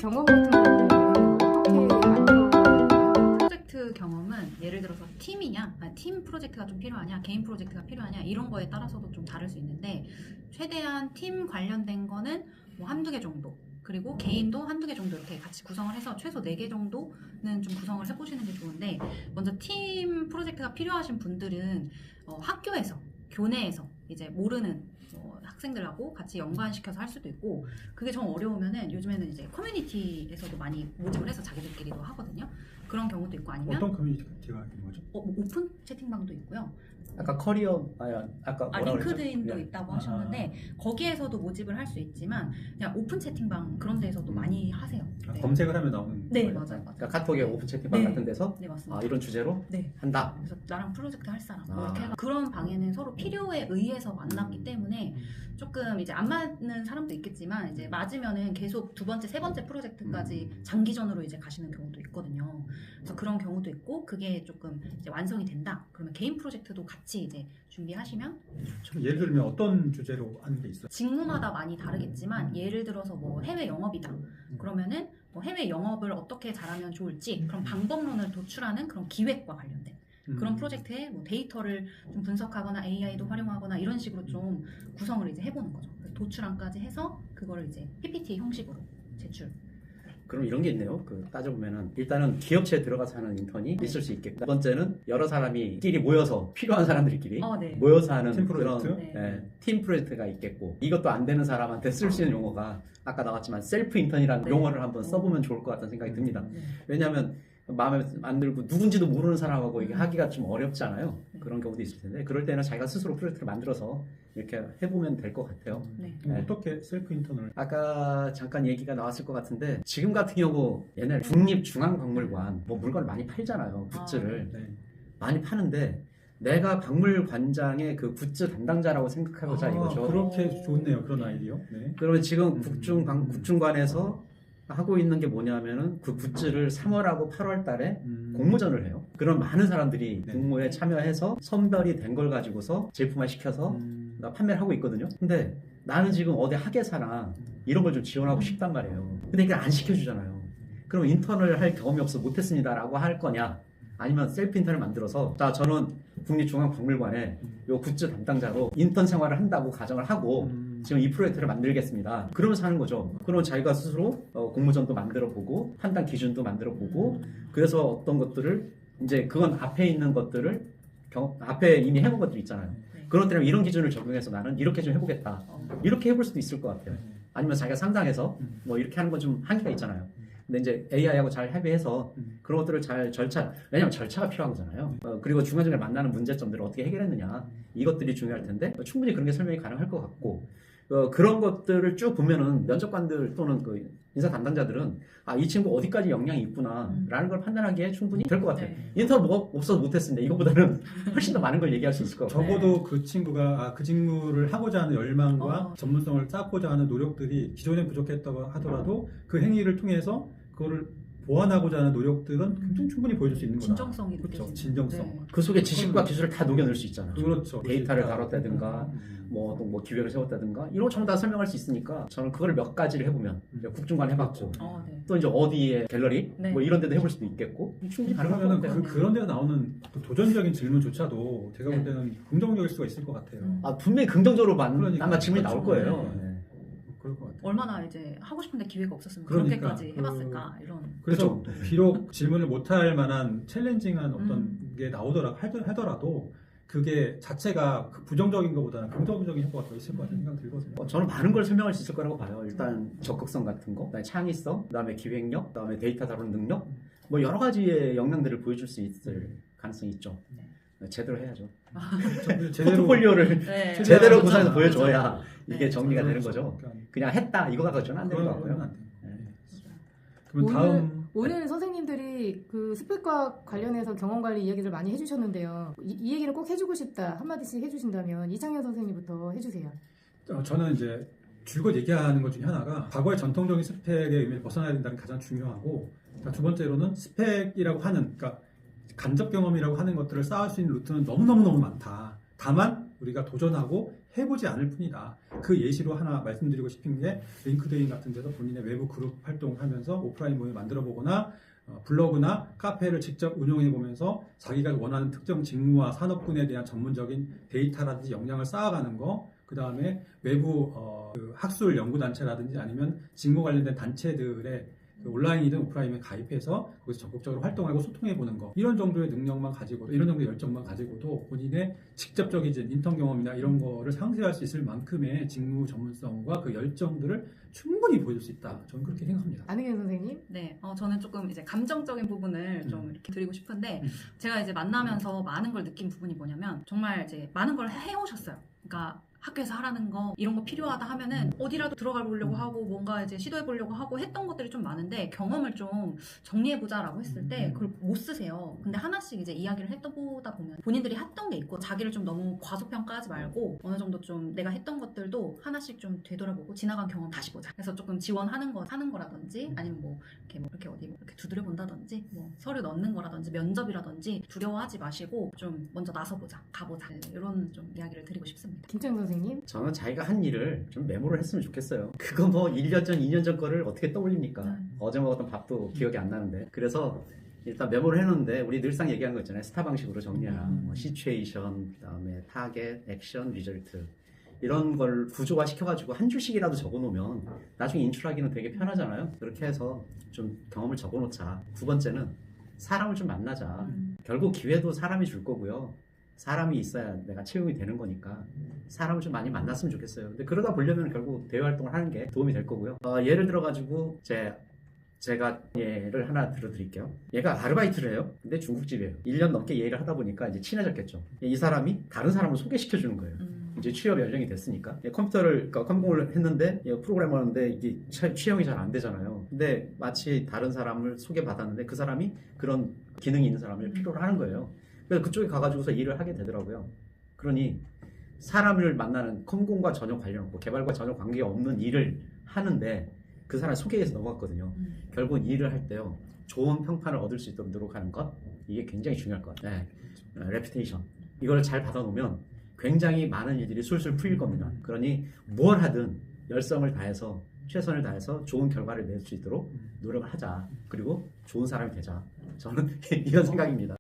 경험 같은 거는 어떻게 만들어? 프로젝트 경험은 예를 들어서 팀이냐, 팀 프로젝트가 좀 필요하냐, 개인 프로젝트가 필요하냐 이런 거에 따라서도 좀 다를 수 있는데 최대한 팀 관련된 거는 뭐 한두 개 정도, 그리고 개인도 한두 개 정도 이렇게 같이 구성을 해서 최소 4개 정도는 좀 구성을 해보시는 게 좋은데, 먼저 팀 프로젝트가 필요하신 분들은 학교에서, 교내에서 이제 모르는 학생들하고 같이 연관시켜서 할 수도 있고, 그게 좀 어려우면은 요즘에는 이제 커뮤니티에서도 많이 모집을 해서 자기들끼리도 하거든요. 그런 경우도 있고, 아니면 어떤 커뮤니티가 있는 거죠? 뭐 오픈 채팅방도 있고요. 아까 커리어 아까 뭐라 링크드인도 그랬죠? 있다고 하셨는데 거기에서도 모집을 할 수 있지만 그냥 오픈 채팅방 그런 데서도 많이 하세요. 네. 검색을 하면 나오는 네, 거예요? 맞아요. 그러니까 카톡에 오픈 채팅방 네. 같은 데서 네, 맞습니다. 이런 주제로 네. 한다. 그래서 나랑 프로젝트 할 사람 뭐 아. 이렇게 해서 그런 방에는 서로 필요에 의해서 만났기 때문에 조금 이제 안 맞는 사람도 있겠지만 이제 맞으면은 계속 두 번째, 세 번째 프로젝트까지 장기전으로 이제 가시는 경우도 있거든요. 그래서 그런 경우도 있고, 그게 조금 이제 완성이 된다. 그러면 개인 프로젝트도 같이 이제 준비하시면 좀 예를 들면 어떤 주제로 하는 게 있어요? 직무마다 많이 다르겠지만 예를 들어서 뭐 해외 영업이다. 그러면은 뭐 해외 영업을 어떻게 잘하면 좋을지 그런 방법론을 도출하는 그런 기획과 관련된 그런 프로젝트에 뭐 데이터를 좀 분석하거나 AI도 활용하거나 이런 식으로 좀 구성을 이제 해보는 거죠. 그래서 도출안까지 해서 그거를 이제 PPT 형식으로 제출. 그럼 이런 게 있네요. 따져보면은 일단은 기업체에 들어가서 하는 인턴이 있을 수 있겠고, 두 번째는 여러 사람이 끼리 모여서 필요한 사람들끼리 네. 모여서 하는 팀 그런 프로젝트? 팀 프로젝트가 있겠고, 이것도 안 되는 사람한테 쓸 수 있는 용어가 아까 나왔지만 셀프 인턴이라는 용어를 한번 써보면 좋을 것 같다는 생각이 듭니다. 왜냐하면 마음에 안 들고 누군지도 모르는 사람하고 이게 하기가 좀 어렵잖아요. 그런 경우도 있을 텐데, 그럴 때는 자기가 스스로 프로젝트를 만들어서 이렇게 해보면 될 것 같아요. 네. 어떻게 셀프 인턴을? 아까 잠깐 얘기가 나왔을 것 같은데, 지금 같은 경우 옛날 국립중앙박물관 뭐 물건을 많이 팔잖아요. 굿즈를 네. 많이 파는데 내가 박물관장의 그 굿즈 담당자라고 생각해보자 이거죠. 그렇게 좋네요. 그런 아이디어. 네. 그러면 지금 국중관에서 하고 있는 게 뭐냐면은 그 굿즈를 3월하고 8월 달에 공모전을 해요. 그런 많은 사람들이 네. 공모에 참여해서 선별이 된 걸 가지고서 제품화 시켜서 판매를 하고 있거든요. 근데 나는 지금 어디 학예사나 이런 걸 좀 지원하고 싶단 말이에요. 근데 이게 안 시켜주잖아요. 그럼 인턴을 할 경험이 없어 못했습니다라고 할 거냐? 아니면 셀프 인턴을 만들어서, 자, 저는 국립중앙박물관에 요 굿즈 담당자로 인턴 생활을 한다고 가정을 하고 지금 이 프로젝트를 만들겠습니다. 그러면서 하는 거죠. 그러면 자기가 스스로 공모전도 만들어 보고 판단 기준도 만들어 보고, 그래서 어떤 것들을 이제 그건 앞에 있는 것들을 앞에 이미 해본 것들이 있잖아요. 그런 것들은 이런 기준을 적용해서 나는 이렇게 좀 해보겠다. 이렇게 해볼 수도 있을 것 같아요. 아니면 자기가 상상해서 뭐 이렇게 하는 건 좀 한계가 있잖아요. 근데 이제 AI하고 잘 협의해서 그런 것들을 잘 왜냐면 절차가 필요한 거잖아요. 그리고 중간중간에 만나는 문제점들을 어떻게 해결했느냐, 이것들이 중요할 텐데 충분히 그런 게 설명이 가능할 것 같고, 그런 것들을 쭉 보면은 면접관들 또는 그 인사 담당자들은 이 친구 어디까지 역량이 있구나 라는 걸 판단하기에 충분히 될 것 같아요. 인턴 뭐 없어서 못했습니다. 이거보다는 훨씬 더 많은 걸 얘기할 수 있을 것 같아요. 적어도 그 친구가 그 직무를 하고자 하는 열망과 전문성을 쌓고자 하는 노력들이 기존에 부족했다고 하더라도 그 행위를 통해서 그거를 보완하고자 하는 노력들은 굉장히 충분히 보여줄 수 있는 거다. 진정성이 그렇죠. 느껴지죠. 진정성. 네. 그 속에 지식과 기술을 다 녹여낼 수 있잖아요. 그렇죠. 데이터를 다뤘다든가 뭐 기획을 세웠다든가 이런 거 전부 다 설명할 수 있으니까, 저는 그걸 몇 가지를 해보면 이제 국중관 해봤고 네. 또 이제 어디에 갤러리 네. 뭐 이런 데도 해볼 수도 있겠고, 충분히 가능할 것 그러면은 같아요. 그런 데서 나오는 또 도전적인 질문조차도 제가 볼 때는 긍정적일 수가 있을 것 같아요. 분명히 긍정적으로 그러니까. 아마 질문이 나올 그렇죠. 거예요. 네. 네. 그럴 것 같아요. 얼마나 이제 하고 싶은데 기회가 없었으면 그러니까, 그렇게까지 해봤을까 이런. 그래서 그렇죠. 비록 질문을 못할 만한 챌린징한 어떤 게 하더라도 그게 자체가 부정적인 것보다는 긍정적인 효과가 더 있을 것 같다는 생각이 들거든요. 저는 많은 걸 설명할 수 있을 거라고 봐요. 일단 적극성 같은 거, 그다음에 창의성, 그다음에 기획력, 그다음에 데이터 다루는 능력, 뭐 여러 가지의 역량들을 보여줄 수 있을 가능성이 있죠. 제대로 해야죠. 포트폴리오를 네. 제대로 구상해서 보여줘야 네. 이게 정리가 되는 그렇죠. 거죠. 그러니까 그냥 했다 이거 가지고는 안 되는 것 그건 같고요. 안 돼요. 그럼 다음 오늘 선생님들이 그 스펙과 관련해서 경험 관리 이야기를 많이 해주셨는데요. 이 얘기를 꼭 해주고 싶다 한마디씩 해주신다면 이창현 선생님부터 해주세요. 저는 이제 줄곧 얘기하는 것 중에 하나가 과거의 전통적인 스펙의 의미를 벗어나야 된다는 게 가장 중요하고, 두 번째로는 스펙이라고 하는, 그러니까 간접 경험이라고 하는 것들을 쌓을 수 있는 루트는 너무너무 많다. 다만 우리가 도전하고 해보지 않을 뿐이다. 그 예시로 하나 말씀드리고 싶은 게 링크드인 같은 데서 본인의 외부 그룹 활동하면서 오프라인 모임 만들어 보거나 블로그나 카페를 직접 운영해 보면서 자기가 원하는 특정 직무와 산업군에 대한 전문적인 데이터라든지 역량을 쌓아가는 거, 그 다음에 외부 그 학술 연구단체라든지 아니면 직무 관련된 단체들의 그 온라인이든 오프라인에 가입해서 거기서 적극적으로 활동하고 소통해보는 거, 이런 정도의 능력만 가지고, 이런 정도의 열정만 가지고도 본인의 직접적인 인턴 경험이나 이런 거를 상쇄할 수 있을 만큼의 직무 전문성과 그 열정들을 충분히 보여줄 수 있다. 저는 그렇게 생각합니다. 안흥현 선생님? 네, 저는 조금 이제 감정적인 부분을 좀 이렇게 드리고 싶은데, 제가 이제 만나면서 많은 걸 느낀 부분이 뭐냐면, 정말 이제 많은 걸 해오셨어요. 그러니까 학교에서 하라는 거, 이런 거 필요하다 하면은 어디라도 들어가 보려고 하고 뭔가 이제 시도해 보려고 하고 했던 것들이 좀 많은데, 경험을 좀 정리해 보자라고 했을 때 그걸 못 쓰세요. 근데 하나씩 이제 이야기를 해보다 보면 본인들이 했던 게 있고, 자기를 좀 너무 과소평가하지 말고 어느 정도 좀 내가 했던 것들도 하나씩 좀 되돌아보고 지나간 경험 다시 보자. 그래서 조금 지원하는 거 하는 거라든지, 아니면 뭐 이렇게 어디 이렇게 두드려 본다든지, 뭐 서류 넣는 거라든지 면접이라든지 두려워하지 마시고 좀 먼저 나서보자, 가보자, 이런 좀 이야기를 드리고 싶습니다. 김창 선생님? 저는 자기가 한 일을 좀 메모를 했으면 좋겠어요. 그거 뭐 1년 전, 2년 전 거를 어떻게 떠올립니까? 어제 먹었던 밥도 기억이 안 나는데. 그래서 일단 메모를 해놓는데, 우리 늘상 얘기하는 거 있잖아요. 스타 방식으로 정리하라. 뭐 시츄에이션, 그다음에 타겟, 액션, 리절트, 이런 걸 구조화 시켜가지고 한 줄씩이라도 적어놓으면 나중에 인출하기는 되게 편하잖아요. 그렇게 해서 좀 경험을 적어놓자. 두 번째는 사람을 좀 만나자. 결국 기회도 사람이 줄 거고요. 사람이 있어야 내가 채용이 되는 거니까 사람을 좀 많이 만났으면 좋겠어요. 근데 그러다 보려면 결국 대외 활동을 하는 게 도움이 될 거고요. 예를 들어가지고 제가 예를 하나 들어드릴게요. 얘가 아르바이트를 해요. 근데 중국집이에요. 1년 넘게 이 일을 하다 보니까 이제 친해졌겠죠. 이 사람이 다른 사람을 소개시켜 주는 거예요. 이제 취업 연령이 됐으니까. 컴퓨터를 컴공을 했는데, 프로그래머인데 이게 취형이 잘 안 되잖아요. 근데 마치 다른 사람을 소개받았는데 그 사람이 그런 기능이 있는 사람을 필요로 하는 거예요. 그래서 그쪽에 가가지고서 일을 하게 되더라고요. 그러니 사람을 만나는 컴공과 전혀 관련 없고 개발과 전혀 관계가 없는 일을 하는데 그 사람 소개해서 넘어갔거든요. 결국 일을 할 때요, 좋은 평판을 얻을 수 있도록 노력하는 것, 이게 굉장히 중요할 것 같아요. 레퓨테이션, 이걸 잘 받아놓으면 굉장히 많은 일들이 술술 풀릴 겁니다. 그러니 뭘 하든 열성을 다해서, 최선을 다해서 좋은 결과를 낼 수 있도록 노력을 하자. 그리고 좋은 사람이 되자. 저는 이런 생각입니다.